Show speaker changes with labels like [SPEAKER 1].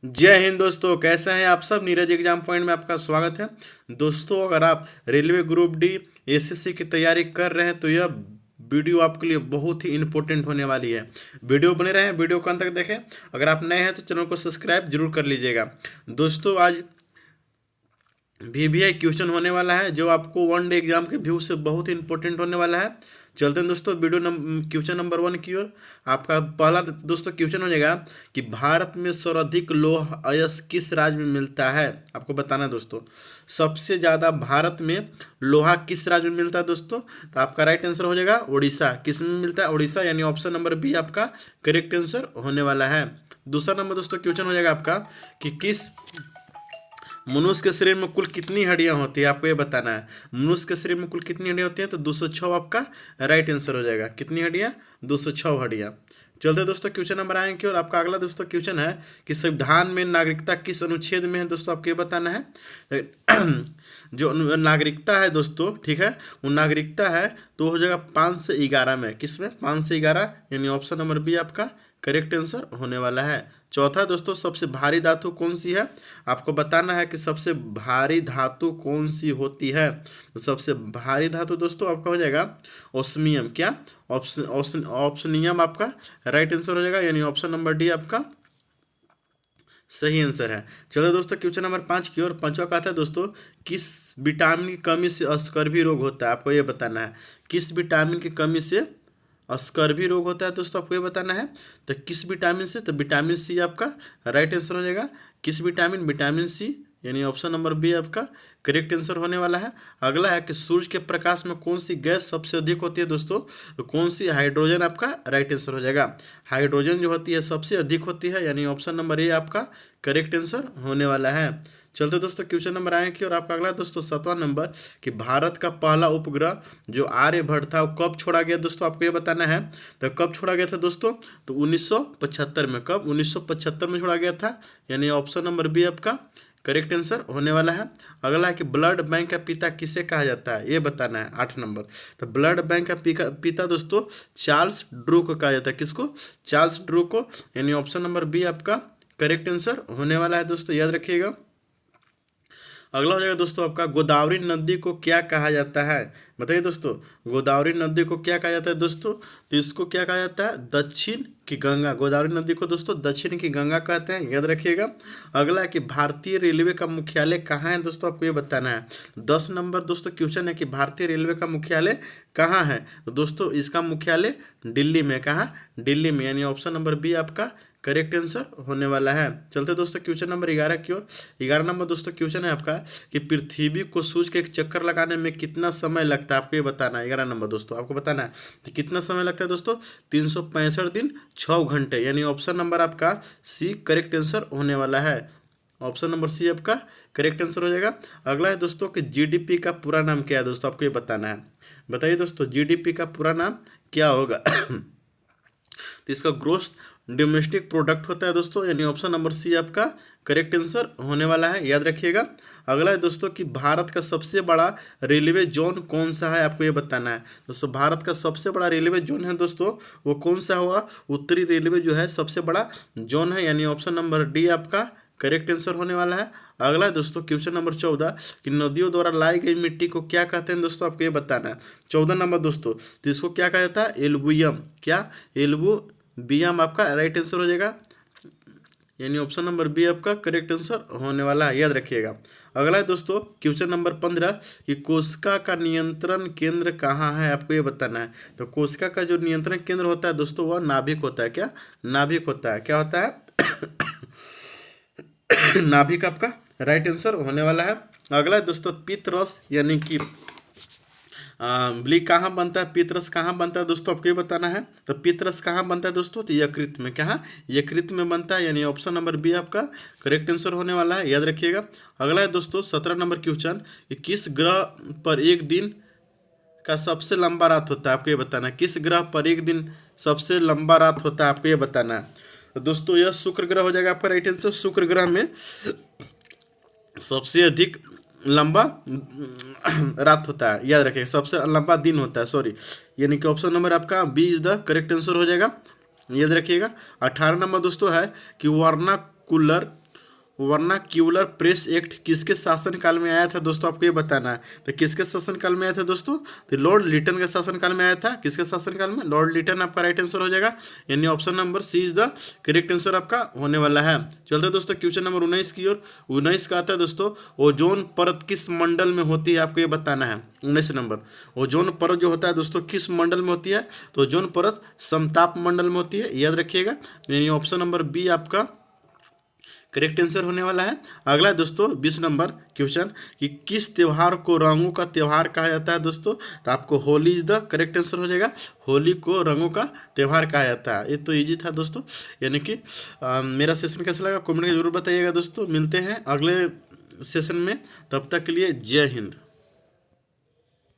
[SPEAKER 1] जय हिंद दोस्तों, कैसे हैं आप सब। नीरज एग्जाम पॉइंट में आपका स्वागत है। दोस्तों, अगर आप रेलवे ग्रुप डी एसएससी की तैयारी कर रहे हैं तो यह वीडियो आपके लिए बहुत ही इंपॉर्टेंट होने वाली है। वीडियो बने रहें, वीडियो को अंत तक देखें। अगर आप नए हैं तो चैनल को सब्सक्राइब जरूर कर लीजिएगा। दोस्तों, आज वीवीआई क्वेश्चन होने वाला है जो आपको वन डे एग्जाम के व्यू से बहुत ही इंपॉर्टेंट होने वाला है। चलते हैं दोस्तों क्वेश्चन नंबर 1 की ओर। आपका पहला दोस्तों क्वेश्चन हो जाएगा कि भारत में सर्वाधिक लौह अयस्क किस राज्य में मिलता है। आपको बताना है दोस्तों, सबसे ज़्यादा भारत में लोहा किस राज्य में मिलता है दोस्तों। तो आपका राइट आंसर हो जाएगा उड़ीसा। किस में मिलता है? उड़ीसा, यानी ऑप्शन नंबर बी आपका करेक्ट आंसर होने वाला है। दूसरा नंबर दोस्तों क्वेश्चन हो जाएगा आपका कि किस मनुष्य के शरीर में कुल कितनी हड्डियां होती है। आपको ये बताना है मनुष्य के शरीर में कुल कितनी हड्डियां होती हैं। तो 206 आपका राइट आंसर हो जाएगा। कितनी हड्डियां? 206 हड्डियां। चलते दोस्तों क्वेश्चन नंबर आए कि और आपका अगला दोस्तों क्वेश्चन है कि संविधान में नागरिकता किस अनुच्छेद में है दोस्तों। आपको ये बताना है जो नागरिकता है दोस्तों, ठीक है, वो नागरिकता है तो हो जाएगा 5 से 11 में। किस में? 5 से 11, यानी ऑप्शन नंबर बी आपका करेक्ट आंसर होने वाला है। चौथा दोस्तों, सबसे भारी धातु कौन सी है। आपको बताना है कि सबसे भारी धातु कौन सी होती है। तो सबसे भारी धातु दोस्तों आपका हो जाएगा ओस्मियम। क्या? ऑप्शनियम आपका राइट आंसर हो जाएगा, यानी ऑप्शन नंबर डी आपका सही आंसर है। चलो दोस्तों क्वेश्चन नंबर 5 की ओर। पांचवा कहता है दोस्तों, किस विटामिन की कमी से स्कर्वी रोग होता है। आपको ये बताना है किस विटामिन की कमी से स्कर्वी रोग होता है दोस्तों। आपको ये बताना है तो किस विटामिन से। तो विटामिन सी आपका राइट आंसर हो जाएगा। किस विटामिन? विटामिन सी, यानी ऑप्शन नंबर बी आपका करेक्ट आंसर होने वाला है। अगला है कि सूर्य के प्रकाश में कौन सी गैस सबसे अधिक होती है दोस्तों। तो कौन सी? हाइड्रोजन आपका राइट आंसर हो जाएगा। हाइड्रोजन जो होती है सबसे अधिक होती है, यानी ऑप्शन नंबर ए आपका करेक्ट आंसर होने वाला है। चलते दोस्तों क्वेश्चन नंबर आए कि और आपका अगला दोस्तों 7वां नंबर कि भारत का पहला उपग्रह जो आर्यभट्ट था वो कब छोड़ा गया दोस्तों। आपको ये बताना है तो कब छोड़ा गया था दोस्तों। तो 1975 में। कब? 1975 में छोड़ा गया था, यानी ऑप्शन नंबर बी आपका करेक्ट आंसर होने वाला है। अगला है कि ब्लड बैंक का पिता किसे कहा जाता है, ये बताना है 8 नंबर। तो ब्लड बैंक का पिता दोस्तों चार्ल्स ड्रू को कहा जाता है। किसको? चार्ल्स ड्रू को, यानी ऑप्शन नंबर बी आपका करेक्ट आंसर होने वाला है दोस्तों, याद रखिएगा। अगला हो जाएगा दोस्तों आपका गोदावरी नदी को क्या कहा जाता है। बताइए दोस्तों, गोदावरी नदी को क्या कहा जाता है दोस्तों। तो इसको क्या कहा जाता है? दक्षिण की गंगा। गोदावरी नदी को दोस्तों दक्षिण की गंगा कहते हैं, याद रखिएगा। अगला है कि भारतीय रेलवे का मुख्यालय कहाँ है दोस्तों। आपको ये बताना है। 10 नंबर दोस्तों क्वेश्चन है कि भारतीय रेलवे का मुख्यालय कहाँ है। तो दोस्तों इसका मुख्यालय दिल्ली में। कहाँ? दिल्ली में, यानी ऑप्शन नंबर बी आपका करेक्ट आंसर होने वाला है। चलते दोस्तों क्वेश्चन नंबर 11 की ओर। 11 नंबर दोस्तों क्वेश्चन है आपका कि पृथ्वी को सूर्य के एक चक्कर लगाने में कितना समय लगता है। आपको ये बताना है। 11 नंबर दोस्तों आपको बताना है तो कितना समय लगता है दोस्तों। 365 दिन 6 घंटे, यानी ऑप्शन नंबर आपका सी करेक्ट आंसर होने वाला है। ऑप्शन नंबर सी आपका करेक्ट आंसर हो जाएगा। अगला है दोस्तों कि जीडीपी का पूरा नाम क्या है दोस्तों। आपको ये बताना है। बताइए दोस्तों जीडीपी का पूरा नाम क्या होगा। तो इसका ग्रोस डोमेस्टिक प्रोडक्ट होता है दोस्तों, यानी ऑप्शन नंबर सी आपका करेक्ट आंसर होने वाला है, याद रखिएगा। अगला है दोस्तों कि भारत का सबसे बड़ा रेलवे जोन कौन सा है। आपको ये बताना है दोस्तों, भारत का सबसे बड़ा रेलवे जोन है दोस्तों वो कौन सा होगा। उत्तरी रेलवे जो है सबसे बड़ा जोन है, यानी ऑप्शन नंबर डी आपका करेक्ट आंसर होने वाला है। अगला है दोस्तों क्वेश्चन नंबर 14 कि नदियों द्वारा लाई गई मिट्टी को क्या कहते हैं दोस्तों। आपको ये बताना है। 14 नंबर दोस्तों, तो इसको क्या कहा जाता है? एल्बुयम। क्या? एल्बुबियम आपका राइट आंसर हो जाएगा, यानी ऑप्शन नंबर बी आपका करेक्ट आंसर होने वाला है, याद रखिएगा। अगला है दोस्तों क्वेश्चन नंबर 15 कि कोशिका का नियंत्रण केंद्र कहाँ है। आपको ये बताना है। तो कोशिका का जो नियंत्रण केंद्र होता है दोस्तों वह नाभिक होता है। क्या? नाभिक होता है। क्या होता है? नाभिक आपका राइट आंसर होने वाला है। अगला है दोस्तों पित्तरस, यानी कि ब्ली कहाँ बनता है, पितरस कहाँ बनता है दोस्तों। आपको ये बताना है। तो पितरस कहाँ बनता है दोस्तों। तो यकृत में। कहाँ? यकृत में बनता है, यानी ऑप्शन नंबर बी आपका करेक्ट आंसर होने वाला है, याद रखिएगा। अगला है दोस्तों 17 नंबर क्वेश्चन कि किस ग्रह पर एक दिन का सबसे लंबा रात होता है। आपको ये बताना है। किस ग्रह पर एक दिन सबसे लंबा रात होता है। आपको ये बताना है। तो दोस्तों यह शुक्र ग्रह हो जाएगा आपका राइट आंसर। शुक्र ग्रह में सबसे अधिक लंबा रात होता है, याद रखिएगा। सबसे लंबा दिन होता है, सॉरी, यानी कि ऑप्शन नंबर आपका B is the correct answer हो जाएगा, याद रखिएगा। 18 नंबर दोस्तों है कि वर्नाकुलर वर्नाक्यूलर प्रेस एक्ट किसके शासनकाल में आया था दोस्तों, आपको ये बताना है। तो किसके शासनकाल में आया था दोस्तों, तो लॉर्ड लिटन के शासनकाल में आया था। किसके शासनकाल में, लॉर्ड लिटन आपका राइट आंसर हो जाएगा, यानी option number C is the correct answer आपका होने वाला है। चलते हैं दोस्तों क्वेश्चन नंबर 19 की ओर। 19 का आता है दोस्तों, ओजोन परत किस मंडल में होती है, आपको ये बताना है। 19 नंबर, ओजोन परत जो होता है दोस्तों किस मंडल में होती है, तो ओजोन परत समताप मंडल में होती है, याद रखिएगा, यानी ऑप्शन नंबर बी आपका करेक्ट आंसर होने वाला है। अगला दोस्तों 20 नंबर क्वेश्चन, कि किस त्यौहार को रंगों का त्यौहार कहा जाता है दोस्तों, तो आपको Holi is the correct answer हो जाएगा। होली को रंगों का त्यौहार कहा जाता है। ये तो इजी था दोस्तों, यानी कि मेरा सेशन कैसा लगा कमेंट में जरूर बताइएगा दोस्तों। मिलते हैं अगले सेशन में, तब तक के लिए जय हिंद।